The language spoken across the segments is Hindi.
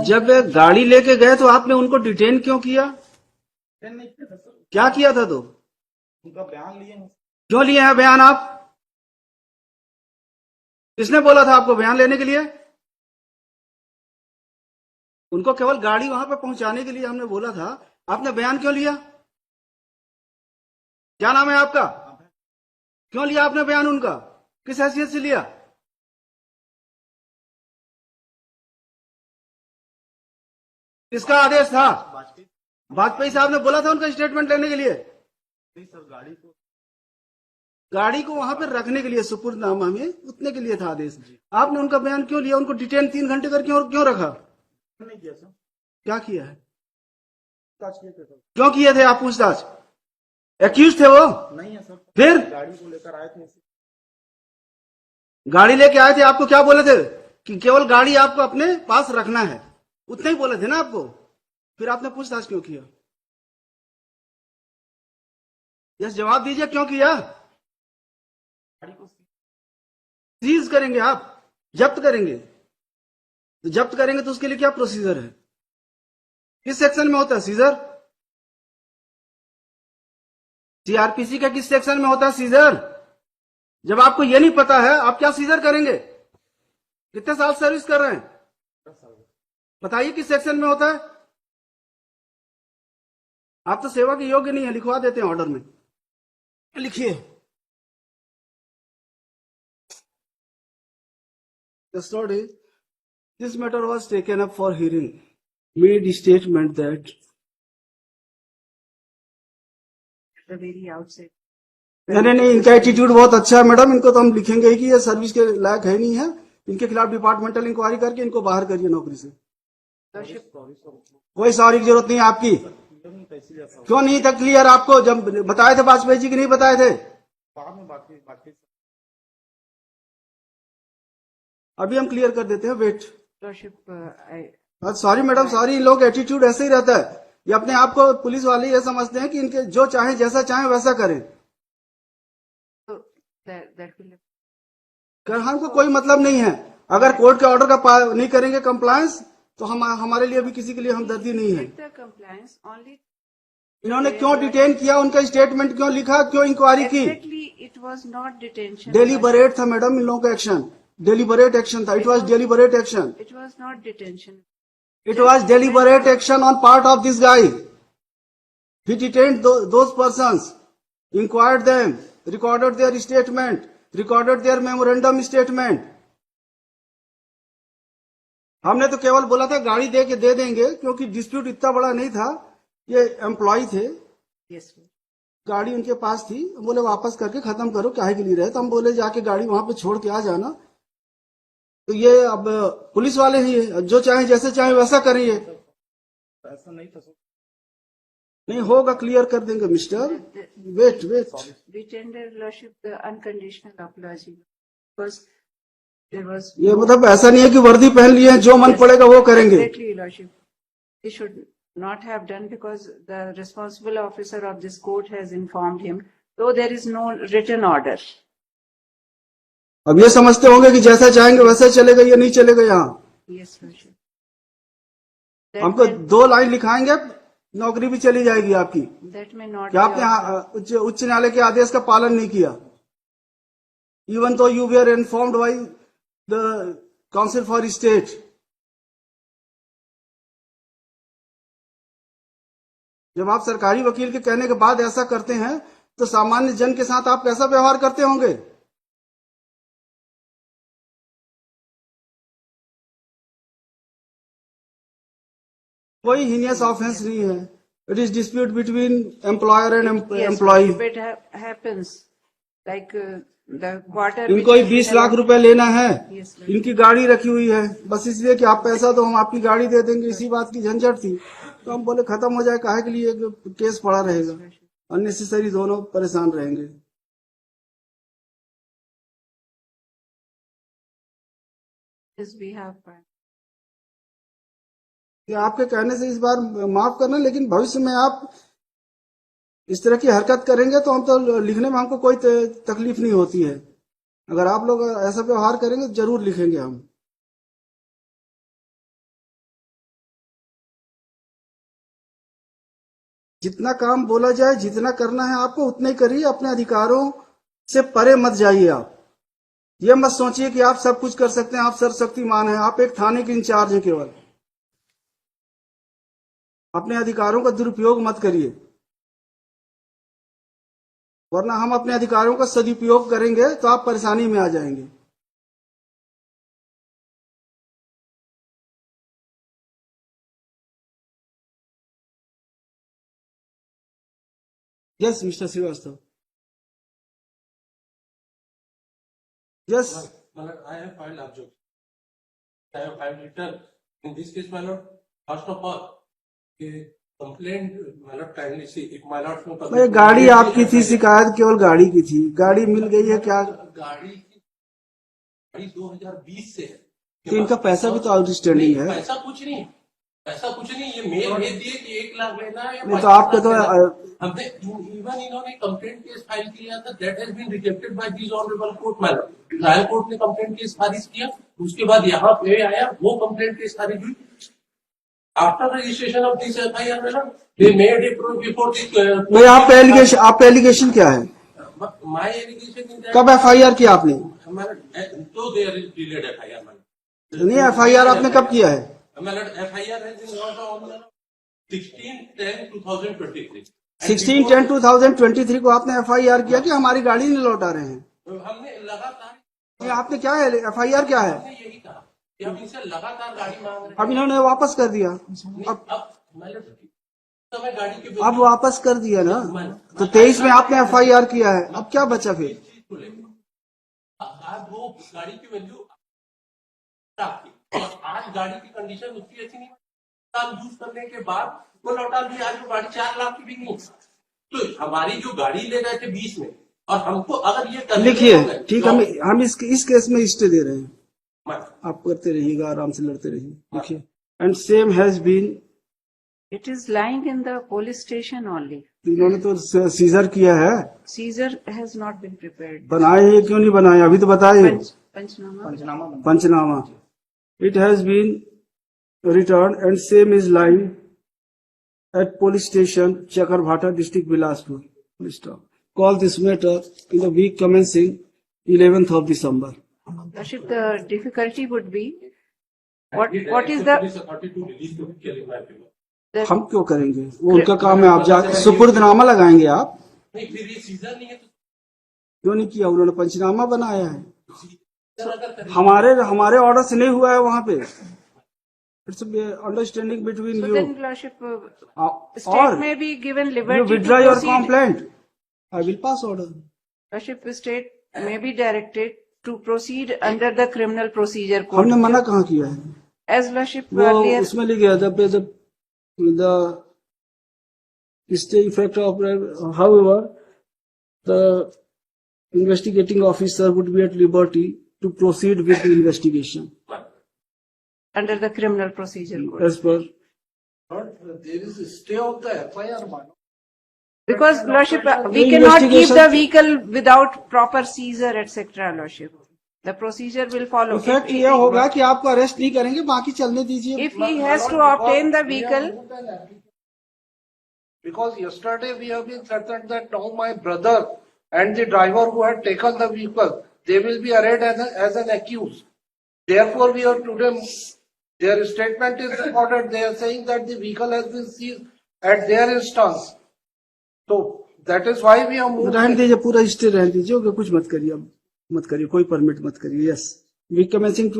जब गाड़ी लेके गए तो आपने उनको डिटेन क्यों किया? नहीं किया था सर। क्या किया था तो? उनका बयान लिए हैं। क्यों लिए हैं बयान आप? किसने बोला था आपको बयान लेने के लिए? उनको केवल गाड़ी वहां पे पहुंचाने के लिए हमने बोला था। आपने बयान क्यों लिया? क्या नाम है आपका? क्यों लिया आपने बयान उनका? किस हैसियत से लिया? किसका आदेश था? वाजपेयी। वाजपेयी साहब ने बोला था उनका स्टेटमेंट लेने के लिए? नहीं सर, गाड़ी को वहां पर रखने के लिए सुपुर्दनामा में उतने के लिए था आदेश। आपने उनका बयान क्यों लिया? उनको डिटेन 3 घंटे कर क्यों रखा? नहीं किया सर। क्या किया है? पूछताछ किए थे सर। क्यों किए थे आप पूछताछ? एक्यूज थे वो? नहीं है सर। फिर गाड़ी को लेकर आए थे ऐसे। गाड़ी लेके आए थे, आपको क्या बोले थे? कि केवल गाड़ी आपको अपने पास रखना है, उतना ही बोले थे ना आपको? फिर आपने पूछताछ क्यों किया? यस, जवाब दीजिए, क्यों किया? गाड़ी को सीज करेंगे आप, जब्त करेंगे। तो जब्त करेंगे तो उसके लिए क्या प्रोसीजर है? किस सेक्शन में होता है सीजर? सीआरपीसी का किस सेक्शन में होता है सीजर? जब आपको ये नहीं पता है, आप क्या सीजर करेंगे? कितने साल सर्विस कर रहे हैं? 10 साल। बताइए किस सेक्शन में होता है? आप तो सेवा के योग्य नहीं है, लिखवा देते हैं ऑर्डर में। लिखिए। Custody. This matter was taken up for hearing. Made statement that the very outset. नहीं, इनका एटीट्यूड बहुत अच्छा है मैडम। इनको तो हम लिखेंगे ही कि ये सर्विस के लायक है नहीं है। इनके खिलाफ डिपार्टमेंटल इंक्वायरी करके इनको बाहर करिए नौकरी से। कोई सॉरी की जरूरत नहीं है आपकी। क्यों नहीं था क्लियर आपको? जब बताए थे वाजपेयी जी की नहीं बताए थे? बाद में बाकी अभी हम क्लियर कर देते हैं, wait. Lordship, sorry madam, sorry. इन लोग एटीट्यूड ऐसे ही रहता है। ये अपने आप को पुलिस वाले ये समझते हैं कि इनके जो चाहे जैसा चाहे वैसा करें। that will. कर हमको कोई मतलब नहीं है। अगर कोर्ट के ऑर्डर का नहीं करेंगे कंप्लायंस, तो हमारे लिए भी किसी के लिए हमदर्दी नहीं है। With the compliance only. इन्होंने क्यों डिटेन किया? उनका स्टेटमेंट क्यों लिखा? क्यों इंक्वायरी की? Exactly, it was not detention. Deliberate था मैडम इन लोगों का एक्शन। डेलीबरेट एक्शन था। It was deliberate action. It was not detention. It was deliberate action on part of this guy. He detained those persons, inquired them, recorded their statement, recorded their memorandum statement. हमने तो केवल बोला था गाड़ी दे देंगे, क्योंकि डिस्प्यूट इतना बड़ा नहीं था। ये एम्प्लॉय थे, Yes, sir. गाड़ी उनके पास थी। बोले वापस करके खत्म करो, काहे के लिए रहे? तो हम बोले जाके गाड़ी वहां पे छोड़ के आ जाना। तो ये अब पुलिस वाले ही है, जो चाहे जैसे चाहे वैसा करेंगे। ऐसा नहीं था सर। नहीं होगा, क्लियर कर देंगे mister. Wait. We tender Lordship the unconditional apology because there was. ये मतलब ऐसा नहीं है कि वर्दी पहन लिए हैं, जो मन पड़ेगा वो करेंगे। Exactly, Lordship. He should not have done because the responsible officer of this court has informed him, though there is no written order. अब ये समझते होंगे कि जैसा चाहेंगे वैसा चलेगा, ये नहीं चलेगा यहाँ। Yes, Lordship. हमको 2 लाइन लिखाएंगे, नौकरी भी चली जाएगी आपकी। That may not. क्या be आपने उच्च न्यायालय के आदेश का पालन नहीं किया? Even though you were informed by the council for state. जब आप सरकारी वकील के कहने के बाद ऐसा करते हैं, तो सामान्य जन के साथ आप कैसा व्यवहार करते होंगे? कोई हीनियस ऑफेंस नहीं है। It is dispute between employer and employee. If it happens, like the quarter. इनको ही 20 लाख रुपए लेना है। Yes, sir. इनकी गाड़ी रखी हुई है, बस इसलिए कि आप पैसा दो, हम आपकी गाड़ी दे देंगे। इसी बात की झंझट थी, तो हम बोले खत्म हो जाए, काहे के लिए केस पड़ा रहेगा? अननेसेसरी दोनों परेशान रहेंगे। His behalf. कि आपके कहने से इस बार माफ करना, लेकिन भविष्य में आप इस तरह की हरकत करेंगे तो हम तो लिखने में हमको कोई तकलीफ नहीं होती है। अगर आप लोग ऐसा व्यवहार करेंगे तो जरूर लिखेंगे हम। जितना काम बोला जाए, जितना करना है आपको उतना ही करिए, अपने अधिकारों से परे मत जाइए आप। ये मत सोचिए कि आप सब कुछ कर सकते हैं, आप सर्वशक्तिमान हैं। आप एक थाने के इंचार्ज हैं केवल। अपने अधिकारों का दुरुपयोग मत करिए, वरना हम अपने अधिकारों का सदुपयोग करेंगे तो आप परेशानी में आ जाएंगे। Yes mister Srivastava, yes. My lord, I have filed objection. I have filed return. In this case, my lord, first of all, a complaint, my lord, kindly see, if my lord no भाई गाड़ी आपकी थी, शिकायत केवल गाड़ी की थी, गाड़ी मिल गई है क्या? गाड़ी 2020 से है। तो इनका पैसा भी तो आउटस्टैंडिंग है। पैसा कुछ नहीं, पैसा कुछ नहीं, ये मेल भेज दिए कि 1 लाख लेना है या नहीं तो 5 आपके लाख तो लेना है। हमने इवन इन्होंने कंप्लेंट केस फाइल किया था, that has been rejected by this honourable court. Madam, trial court ने कंप्लेंट केस खारिज किया, उसके बाद यहाँ पे आया, वो कंप्लेंट केस खारिज हुई। After registration of this FIR, madam, they made it before this. भाई आप एलिगेशन क्या है? माय एलिगेशन इन कब एफआईआर किया आपने? तो there is delayed FIR, madam. नहीं, एफआईआर आपने कब किया है? Madam, FIR has been launched on 16/10/2023। 16/10/2023 को आपने एफआईआर किया कि हमारी गाड़ी नहीं लौटा रहे हैं। हमने लगातार, ये आपने क्या है, एफआईआर क्या है? हमने यही कहा कि हम इनसे लगातार गाड़ी मांग रहे हैं। अब इन्होंने वापस कर दिया। अब मैडम, समय गाड़ी के अब वापस कर दिया ना, तो 23 में आपने एफआईआर किया है, अब क्या बचा फिर? चीज को लेकर आज वो गाड़ी की वैल्यू और आज गाड़ी की कंडीशन उसकी ऐसी नहीं, साल यूज करने के बाद वो लौटा दी, आज वो गाड़ी 4 लाख की भी नहीं। तो हमारी जो गाड़ी ले गए थे 20 में, और हमको अगर ये करने लिखिए, देंगे, ठीक, तो हम इस केस में स्टे दे रहे हैं। मैडम, आप करते रहिएगा, आराम से लड़ते रहिए। लिखिए, and same has been, It is lying in the police station only. इन्होंने तो सीजर किया है। Seizure has not been prepared. बनाए ये क्यों नहीं बनाए, अभी तो बताइए। Panchnama. Panchnama, it has been return and same is line at police station Chakarbhata, district Bilaspur. Call this matter in the week commencing 11th of December. Worship, the difficulty would be, what is the, authority to release the vehicle in my favor? हम क्यों करेंगे, वो उनका काम है। आप जाके सुपुर्दनामा लगाएंगे आप? नहीं, फिर ये सीजन नहीं है तो क्यों नहीं किया? उन्होंने पंचनामा बनाया है, सीजन अगर करें, हमारे ऑर्डर से नहीं हुआ है वहां पे। It's understanding between so you then Worship, और state may be given you liberty to withdraw your proceed. Complaint, I will pass order. Worship, state may be directed to proceed under the criminal procedure code. हमने मना कहाँ किया है? As Worship वो earlier, उसमें लिख गया था, the stay effect of, however, the investigating officer would be at liberty to proceed with the investigation under the criminal procedure code. as per. There is a stay of the FIR, madam. Because Lordship, we The cannot keep investigation- the vehicle without proper seizure, etc. Lordship, the procedure will follow. Effect ये होगा कि आपको अरेस्ट नहीं करेंगे, बाकी चलने दीजिए। If he has to obtain the vehicle, Because yesterday we have been certain that now my brother and the driver who had taken the vehicle, they will be arraigned as an accused. Therefore, we are today, their statement is recorded. They are saying that the vehicle has been seized at their instance. So that is why we are moving. रहने दीजिए, पूरा स्टे रहने दीजिए, ओके, कुछ मत करिए, अब मत करिए, कोई परमिट मत करिए। यस, वीक कमेंसिंग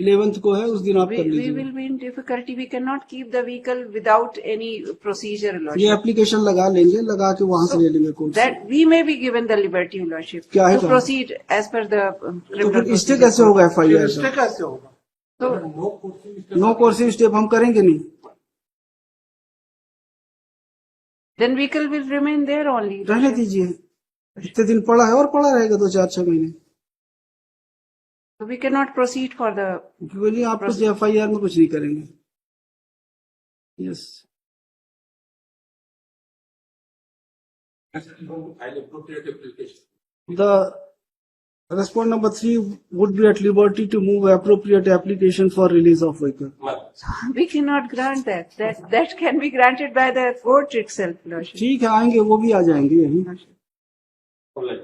11th को है, उस दिन आप कर we लीजिए। will be in difficulty. We cannot keep the vehicle without any procedure, ये Lordship. एप्लीकेशन लगा लेंगे, लगा के वहां से ले लेंगे कोर्ट से। That we may be given the liberty, Lordship, क्या है to कहाँ? proceed as per the तो criminal फिर स्टे procedure. कैसे होगा एफआईआर Stay का? कैसे होगा? So, नो कोर्सिव स्टेप हम करेंगे नहीं। then vehicle will remain there only. रहने दीजिए, इतने दिन पड़ा है और पड़ा रहेगा 2-4-6 महीने। So we cannot proceed for the, क्योंकि नहीं, आप कुछ एफआईआर में कुछ नहीं करेंगे। Yes, file appropriate application. The Respondent number 3 would be at liberty to move appropriate application for release of vehicle. We cannot grant that. That can be granted by the court itself, Lordship. ठीक है, आएंगे, वो भी आ जाएंगे यहीं. Lordship. Alright.